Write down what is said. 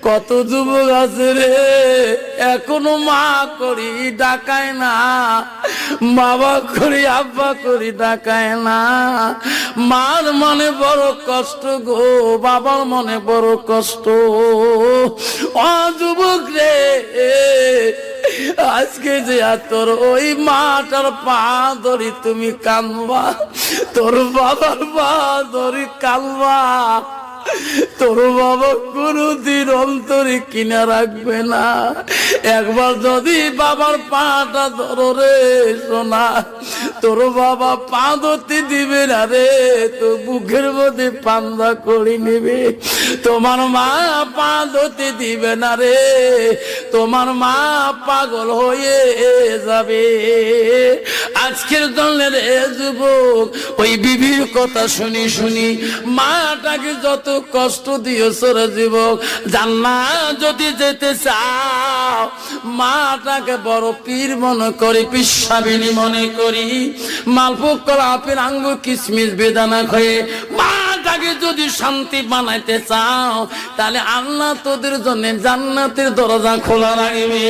কত যুবক আছে রে এখনো মা করি ডাকায় না, বাবা করি আব্বা করি ডাকায় না। মার মনে বড় কষ্ট গো, বাবার মনে বড় কষ্ট। ও যুবক রে, আজকে যে তোর ওই মাটার পা ধরি তুমি কানবা, তোর বাবার পা ধরি কানবা, তোর বাবা কোনদিন অন্তরে কিনা রাখবে না। একবার যদি বাবার পাটা ধরো রে সোনা, তোর বাবা পা ধরতে দিবে না রে, তো বুকের মধ্যে পান্দা করে নেবে। তোমার মা পা ধরতে দিবে না রে, তোমার মা পাগল হয়ে যাবে। আজকের দলের যুবক ওই বিবির কথা শুনি শুনি মাটাকে যত কষ্ট দিয়েছ রে যুবক, জান্নাত যদি যেতে চাও মাটাকে বড় পীর মনে করি, পিসাবিনী মনে করি, মালভোগ কলা আপেল আঙ্গুর কিশমিশ বেদানা খেয়ে মাটাকে যদি শান্তি বানাইতে চাও, তাহলে আল্লাহ তোদের জন্য জান্নাতের দরজা খোলা রাখবে।